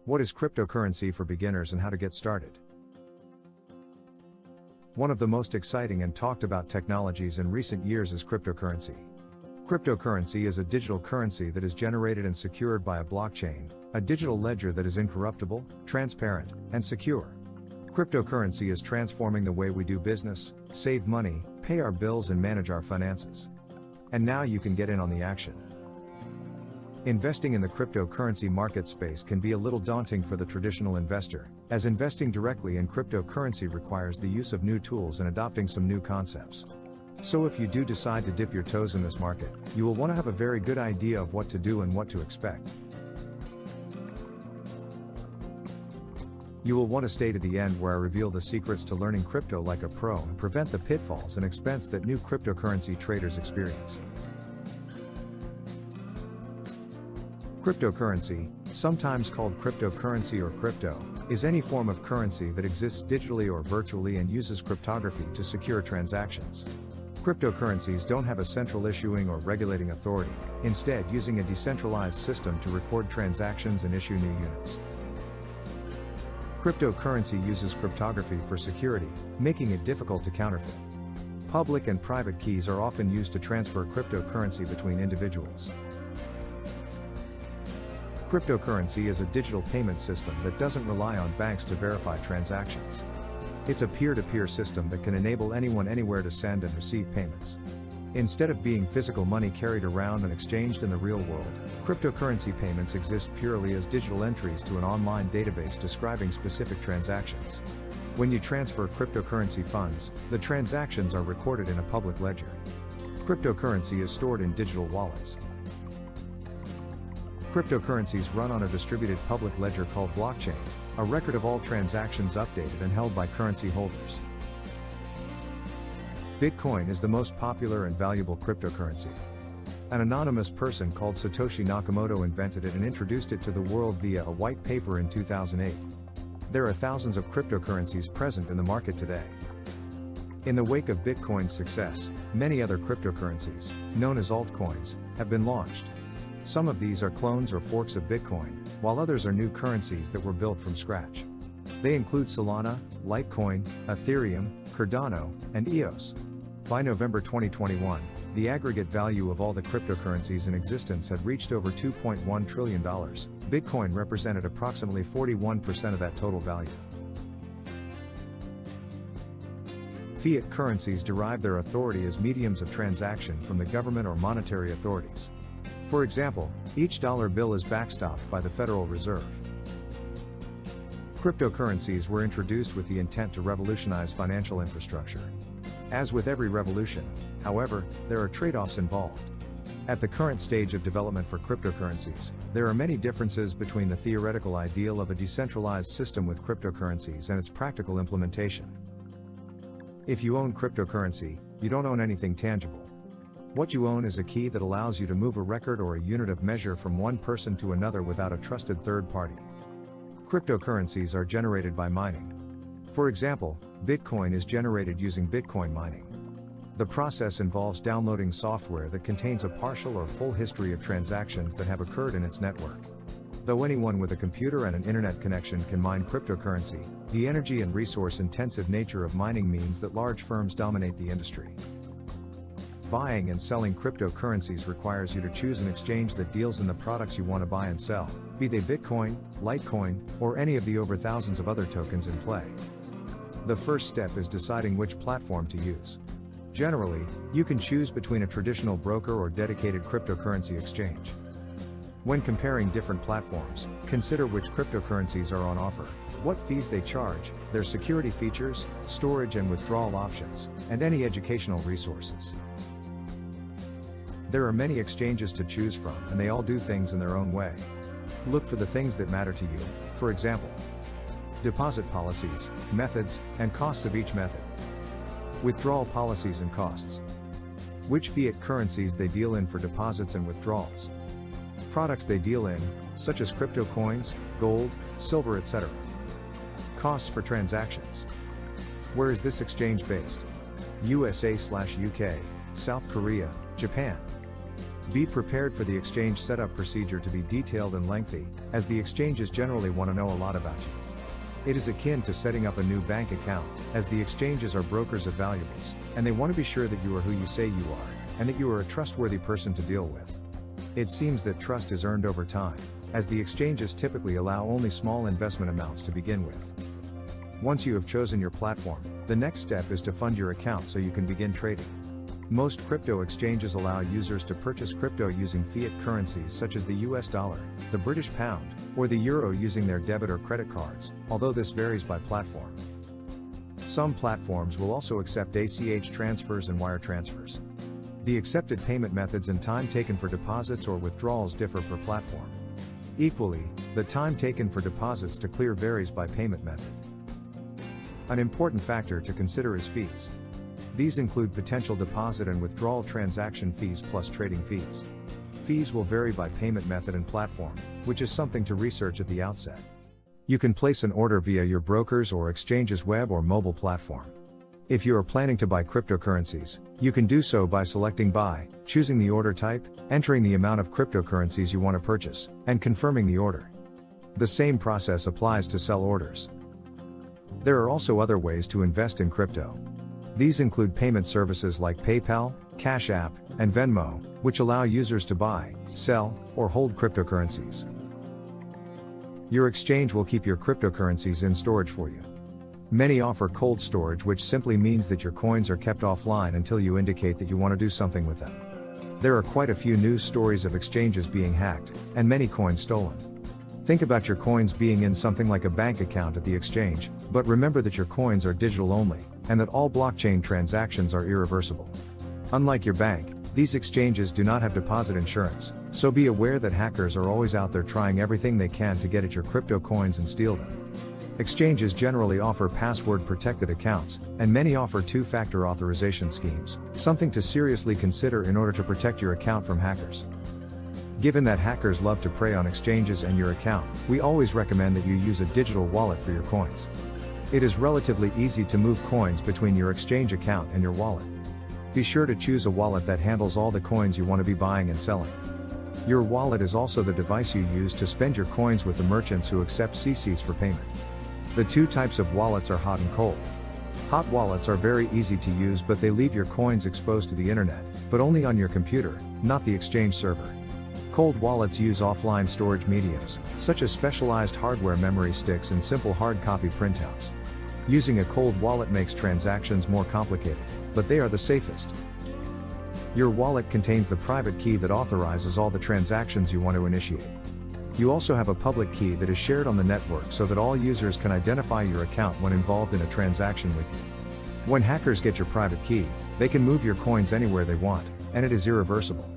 What is cryptocurrency for beginners and how to get started? One of the most exciting and talked about technologies in recent years is cryptocurrency. Cryptocurrency is a digital currency that is generated and secured by a blockchain, a digital ledger that is incorruptible, transparent, and secure. Cryptocurrency is transforming the way we do business, save money, pay our bills, and manage our finances. And now you can get in on the action. Investing in the cryptocurrency market space can be a little daunting for the traditional investor, as investing directly in cryptocurrency requires the use of new tools and adopting some new concepts. So if you do decide to dip your toes in this market, you will want to have a very good idea of what to do and what to expect. You will want to stay to the end where I reveal the secrets to learning crypto like a pro and prevent the pitfalls and expense that new cryptocurrency traders experience. Cryptocurrency, sometimes called cryptocurrency or crypto, is any form of currency that exists digitally or virtually and uses cryptography to secure transactions. Cryptocurrencies don't have a central issuing or regulating authority, instead using a decentralized system to record transactions and issue new units. Cryptocurrency uses cryptography for security, making it difficult to counterfeit. Public and private keys are often used to transfer cryptocurrency between individuals. Cryptocurrency is a digital payment system that doesn't rely on banks to verify transactions. It's a peer-to-peer system that can enable anyone anywhere to send and receive payments. Instead of being physical money carried around and exchanged in the real world, cryptocurrency payments exist purely as digital entries to an online database describing specific transactions. When you transfer cryptocurrency funds, the transactions are recorded in a public ledger. Cryptocurrency is stored in digital wallets. Cryptocurrencies run on a distributed public ledger called blockchain, a record of all transactions updated and held by currency holders. Bitcoin is the most popular and valuable cryptocurrency. An anonymous person called Satoshi Nakamoto invented it and introduced it to the world via a white paper in 2008. There are thousands of cryptocurrencies present in the market today. In the wake of Bitcoin's success, many other cryptocurrencies, known as altcoins, have been launched. Some of these are clones or forks of Bitcoin, while others are new currencies that were built from scratch. They include Solana, Litecoin, Ethereum, Cardano, and EOS. By November 2021, the aggregate value of all the cryptocurrencies in existence had reached over $2.1 trillion. Bitcoin represented approximately 41% of that total value. Fiat currencies derive their authority as mediums of transaction from the government or monetary authorities. For example, each dollar bill is backstopped by the Federal Reserve. Cryptocurrencies were introduced with the intent to revolutionize financial infrastructure. As with every revolution, however, there are trade-offs involved. At the current stage of development for cryptocurrencies, there are many differences between the theoretical ideal of a decentralized system with cryptocurrencies and its practical implementation. If you own cryptocurrency, you don't own anything tangible. What you own is a key that allows you to move a record or a unit of measure from one person to another without a trusted third party. Cryptocurrencies are generated by mining. For example, Bitcoin is generated using Bitcoin mining. The process involves downloading software that contains a partial or full history of transactions that have occurred in its network. Though anyone with a computer and an internet connection can mine cryptocurrency, the energy and resource-intensive nature of mining means that large firms dominate the industry. Buying and selling cryptocurrencies requires you to choose an exchange that deals in the products you want to buy and sell, be they Bitcoin, Litecoin, or any of the over thousands of other tokens in play. The first step is deciding which platform to use. Generally, you can choose between a traditional broker or dedicated cryptocurrency exchange. When comparing different platforms, consider which cryptocurrencies are on offer, what fees they charge, their security features, storage and withdrawal options, and any educational resources. There are many exchanges to choose from, and they all do things in their own way. Look for the things that matter to you, for example, deposit policies, methods, and costs of each method. Withdrawal policies and costs. Which fiat currencies they deal in for deposits and withdrawals. Products they deal in, such as crypto coins, gold, silver, etc. Costs for transactions. Where is this exchange based? USA/UK, South Korea, Japan. Be prepared for the exchange setup procedure to be detailed and lengthy, as the exchanges generally want to know a lot about you. It is akin to setting up a new bank account, as the exchanges are brokers of valuables, and they want to be sure that you are who you say you are, and that you are a trustworthy person to deal with. It seems that trust is earned over time, as the exchanges typically allow only small investment amounts to begin with. Once you have chosen your platform, the next step is to fund your account so you can begin trading. Most crypto exchanges allow users to purchase crypto using fiat currencies such as the US dollar, the British pound, or the euro using their debit or credit cards, although this varies by platform. Some platforms will also accept ACH transfers and wire transfers. The accepted payment methods and time taken for deposits or withdrawals differ per platform. Equally, the time taken for deposits to clear varies by payment method. An important factor to consider is fees. These include potential deposit and withdrawal transaction fees plus trading fees. Fees will vary by payment method and platform, which is something to research at the outset. You can place an order via your broker's or exchange's web or mobile platform. If you are planning to buy cryptocurrencies, you can do so by selecting buy, choosing the order type, entering the amount of cryptocurrencies you want to purchase, and confirming the order. The same process applies to sell orders. There are also other ways to invest in crypto. These include payment services like PayPal, Cash App, and Venmo, which allow users to buy, sell, or hold cryptocurrencies. Your exchange will keep your cryptocurrencies in storage for you. Many offer cold storage, which simply means that your coins are kept offline until you indicate that you want to do something with them. There are quite a few news stories of exchanges being hacked, and many coins stolen. Think about your coins being in something like a bank account at the exchange, but remember that your coins are digital only, and that all blockchain transactions are irreversible. Unlike your bank, these exchanges do not have deposit insurance, so be aware that hackers are always out there trying everything they can to get at your crypto coins and steal them. Exchanges generally offer password-protected accounts, and many offer two-factor authorization schemes, something to seriously consider in order to protect your account from hackers. Given that hackers love to prey on exchanges and your account, we always recommend that you use a digital wallet for your coins. It is relatively easy to move coins between your exchange account and your wallet. Be sure to choose a wallet that handles all the coins you want to be buying and selling. Your wallet is also the device you use to spend your coins with the merchants who accept CCs for payment. The two types of wallets are hot and cold. Hot wallets are very easy to use, but they leave your coins exposed to the internet, but only on your computer, not the exchange server. Cold wallets use offline storage mediums, such as specialized hardware memory sticks and simple hard copy printouts. Using a cold wallet makes transactions more complicated, but they are the safest. Your wallet contains the private key that authorizes all the transactions you want to initiate. You also have a public key that is shared on the network so that all users can identify your account when involved in a transaction with you. When hackers get your private key, they can move your coins anywhere they want, and it is irreversible.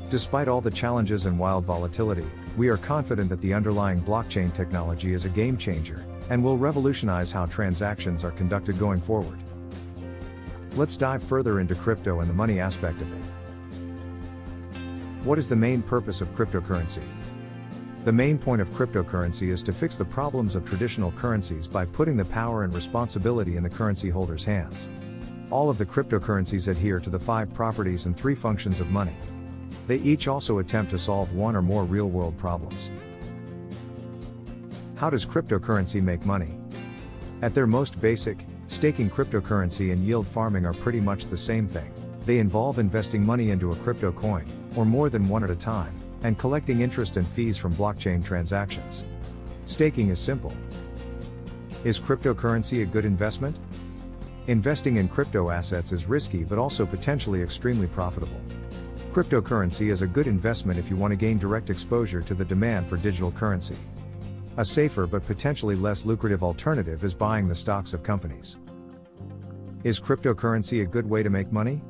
Despite all the challenges and wild volatility, we are confident that the underlying blockchain technology is a game changer, and will revolutionize how transactions are conducted going forward. Let's dive further into crypto and the money aspect of it. What is the main purpose of cryptocurrency? The main point of cryptocurrency is to fix the problems of traditional currencies by putting the power and responsibility in the currency holder's hands. All of the cryptocurrencies adhere to the 5 properties and 3 functions of money. They each also attempt to solve one or more real-world problems. How does cryptocurrency make money? At their most basic, staking cryptocurrency and yield farming are pretty much the same thing. They involve investing money into a crypto coin, or more than one at a time, and collecting interest and fees from blockchain transactions. Staking is simple. Is cryptocurrency a good investment? Investing in crypto assets is risky but also potentially extremely profitable. Cryptocurrency is a good investment if you want to gain direct exposure to the demand for digital currency. A safer but potentially less lucrative alternative is buying the stocks of companies. Is cryptocurrency a good way to make money?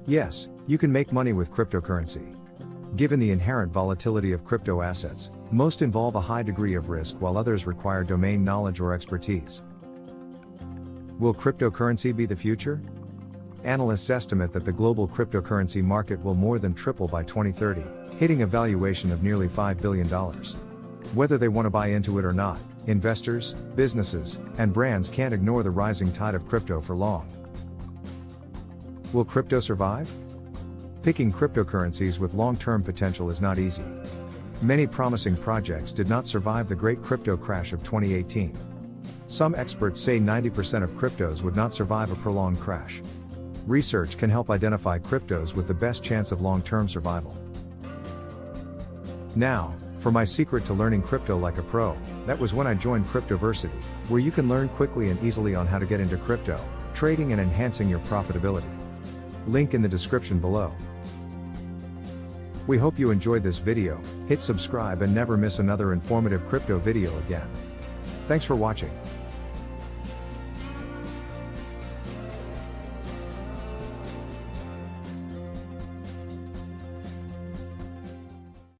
Yes, you can make money with cryptocurrency. Given the inherent volatility of crypto assets, most involve a high degree of risk while others require domain knowledge or expertise. Will cryptocurrency be the future? Analysts estimate that the global cryptocurrency market will more than triple by 2030, hitting a valuation of nearly $5 billion. Whether they want to buy into it or not, investors, businesses, and brands can't ignore the rising tide of crypto for long. Will crypto survive? Picking cryptocurrencies with long-term potential is not easy. Many promising projects did not survive the great crypto crash of 2018. Some experts say 90% of cryptos would not survive a prolonged crash. Research can help identify cryptos with the best chance of long-term survival. Now, for my secret to learning crypto like a pro, that was when I joined Cryptoversity, where you can learn quickly and easily on how to get into crypto, trading and enhancing your profitability. Link in the description below. We hope you enjoyed this video. Hit subscribe and never miss another informative crypto video again. Thanks for watching.